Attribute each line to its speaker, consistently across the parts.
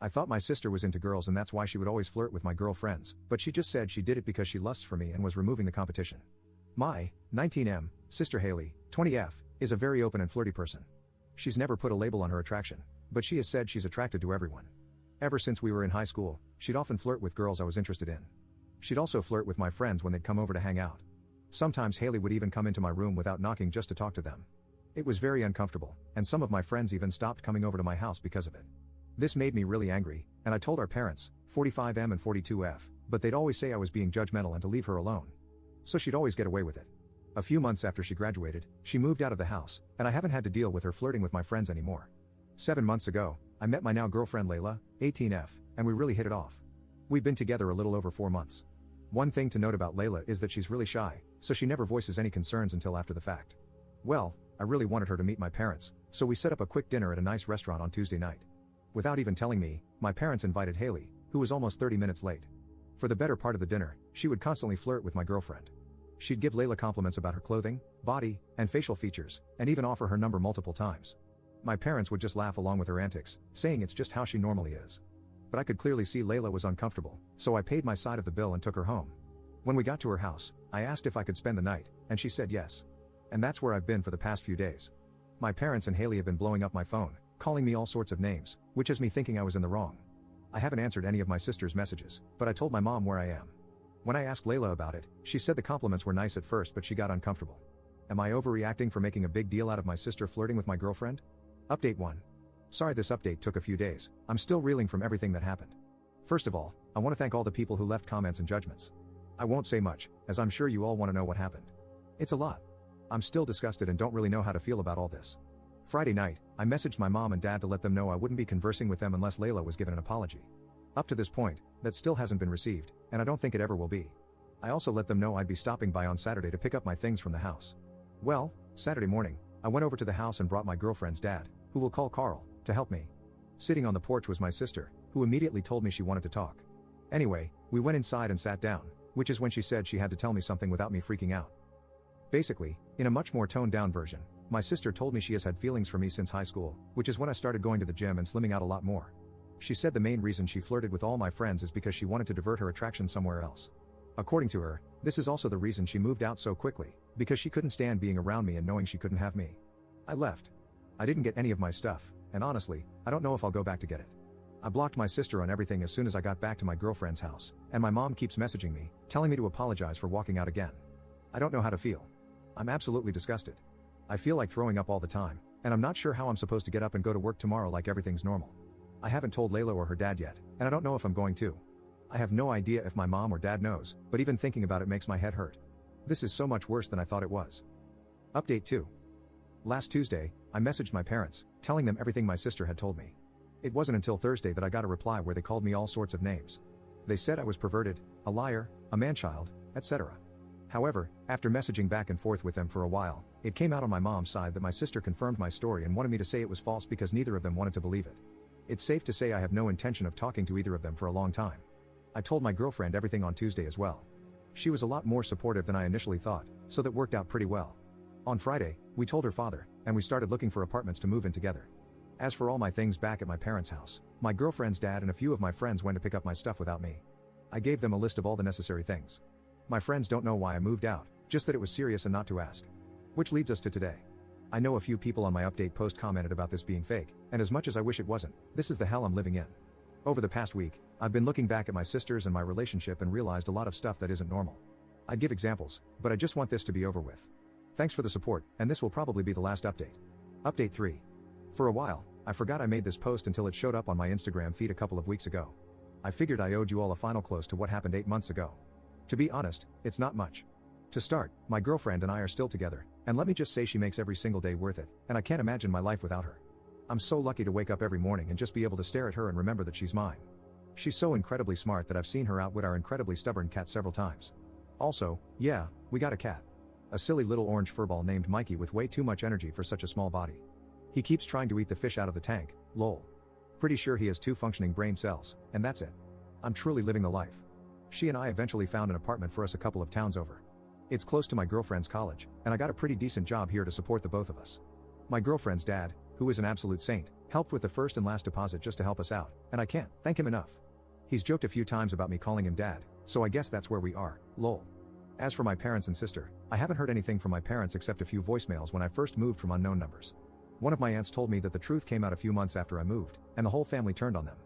Speaker 1: I thought my sister was into girls and that's why she would always flirt with my girlfriends, but she just said she did it because she lusts for me and was removing the competition. My 19M sister Haley, 20F, is a very open and flirty person. She's never put a label on her attraction, but she has said she's attracted to everyone. Ever since we were in high school, she'd often flirt with girls I was interested in. She'd also flirt with my friends when they'd come over to hang out. Sometimes Haley would even come into my room without knocking just to talk to them. It was very uncomfortable, and some of my friends even stopped coming over to my house because of it. This made me really angry, and I told our parents, 45M and 42F, but they'd always say I was being judgmental and to leave her alone. So she'd always get away with it. A few months after she graduated, she moved out of the house, and I haven't had to deal with her flirting with my friends anymore. 7 months ago, I met my now girlfriend Layla, 18F, and we really hit it off. We've been together a little over 4 months. One thing to note about Layla is that she's really shy, so she never voices any concerns until after the fact. Well, I really wanted her to meet my parents, so we set up a quick dinner at a nice restaurant on Tuesday night. Without even telling me, my parents invited Haley, who was almost 30 minutes late. For the better part of the dinner, she would constantly flirt with my girlfriend. She'd give Layla compliments about her clothing, body, and facial features, and even offer her number multiple times. My parents would just laugh along with her antics, saying it's just how she normally is. But I could clearly see Layla was uncomfortable, so I paid my side of the bill and took her home. When we got to her house, I asked if I could spend the night, and she said yes. And that's where I've been for the past few days. My parents and Haley have been blowing up my phone, calling me all sorts of names, which has me thinking I was in the wrong. I haven't answered any of my sister's messages, but I told my mom where I am. When I asked Layla about it, she said the compliments were nice at first but she got uncomfortable. Am I overreacting for making a big deal out of my sister flirting with my girlfriend? Update 1. Sorry this update took a few days, I'm still reeling from everything that happened. First of all, I want to thank all the people who left comments and judgments. I won't say much, as I'm sure you all want to know what happened. It's a lot. I'm still disgusted and don't really know how to feel about all this. Friday night, I messaged my mom and dad to let them know I wouldn't be conversing with them unless Layla was given an apology. Up to this point, that still hasn't been received, and I don't think it ever will be. I also let them know I'd be stopping by on Saturday to pick up my things from the house. Well, Saturday morning, I went over to the house and brought my girlfriend's dad, who we'll call Carl, to help me. Sitting on the porch was my sister, who immediately told me she wanted to talk. Anyway, we went inside and sat down, which is when she said she had to tell me something without me freaking out. Basically, in a much more toned down version, my sister told me she has had feelings for me since high school, which is when I started going to the gym and slimming out a lot more. She said the main reason she flirted with all my friends is because she wanted to divert her attraction somewhere else. According to her, this is also the reason she moved out so quickly, because she couldn't stand being around me and knowing she couldn't have me. I left. I didn't get any of my stuff, and honestly, I don't know if I'll go back to get it. I blocked my sister on everything as soon as I got back to my girlfriend's house, and my mom keeps messaging me, telling me to apologize for walking out again. I don't know how to feel. I'm absolutely disgusted. I feel like throwing up all the time, and I'm not sure how I'm supposed to get up and go to work tomorrow like everything's normal. I haven't told Layla or her dad yet, and I don't know if I'm going to. I have no idea if my mom or dad knows, but even thinking about it makes my head hurt. This is so much worse than I thought it was. Update 2. Last Tuesday, I messaged my parents, telling them everything my sister had told me. It wasn't until Thursday that I got a reply where they called me all sorts of names. They said I was perverted, a liar, a man-child, etc. However, after messaging back and forth with them for a while, it came out on my mom's side that my sister confirmed my story and wanted me to say it was false because neither of them wanted to believe it. It's safe to say I have no intention of talking to either of them for a long time. I told my girlfriend everything on Tuesday as well. She was a lot more supportive than I initially thought, so that worked out pretty well. On Friday, we told her father, and we started looking for apartments to move in together. As for all my things back at my parents' house, my girlfriend's dad and a few of my friends went to pick up my stuff without me. I gave them a list of all the necessary things. My friends don't know why I moved out, just that it was serious and not to ask. Which leads us to today. I know a few people on my update post commented about this being fake, and as much as I wish it wasn't, this is the hell I'm living in. Over the past week, I've been looking back at my sisters and my relationship and realized a lot of stuff that isn't normal. I'd give examples, but I just want this to be over with. Thanks for the support, and this will probably be the last update. Update 3. For a while, I forgot I made this post until it showed up on my Instagram feed a couple of weeks ago. I figured I owed you all a final close to what happened 8 months ago. To be honest, it's not much. To start, my girlfriend and I are still together, and let me just say she makes every single day worth it, and I can't imagine my life without her. I'm so lucky to wake up every morning and just be able to stare at her and remember that she's mine. She's so incredibly smart that I've seen her outwit our incredibly stubborn cat several times. Also, yeah, we got a cat. A silly little orange furball named Mikey with way too much energy for such a small body. He keeps trying to eat the fish out of the tank, lol. Pretty sure he has 2 functioning brain cells, and that's it. I'm truly living the life. She and I eventually found an apartment for us a couple of towns over. It's close to my girlfriend's college, and I got a pretty decent job here to support the both of us. My girlfriend's dad, who is an absolute saint, helped with the first and last deposit just to help us out, and I can't thank him enough. He's joked a few times about me calling him dad, so I guess that's where we are, lol. As for my parents and sister, I haven't heard anything from my parents except a few voicemails when I first moved from unknown numbers. One of my aunts told me that the truth came out a few months after I moved, and the whole family turned on them.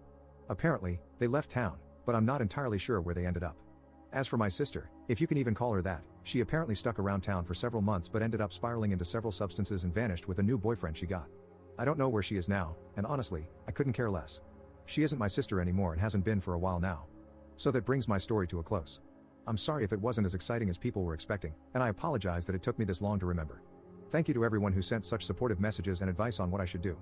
Speaker 1: Apparently, they left town, but I'm not entirely sure where they ended up. As for my sister, if you can even call her that, she apparently stuck around town for several months but ended up spiraling into several substances and vanished with a new boyfriend she got. I don't know where she is now, and honestly, I couldn't care less. She isn't my sister anymore and hasn't been for a while now. So that brings my story to a close. I'm sorry if it wasn't as exciting as people were expecting, and I apologize that it took me this long to remember. Thank you to everyone who sent such supportive messages and advice on what I should do.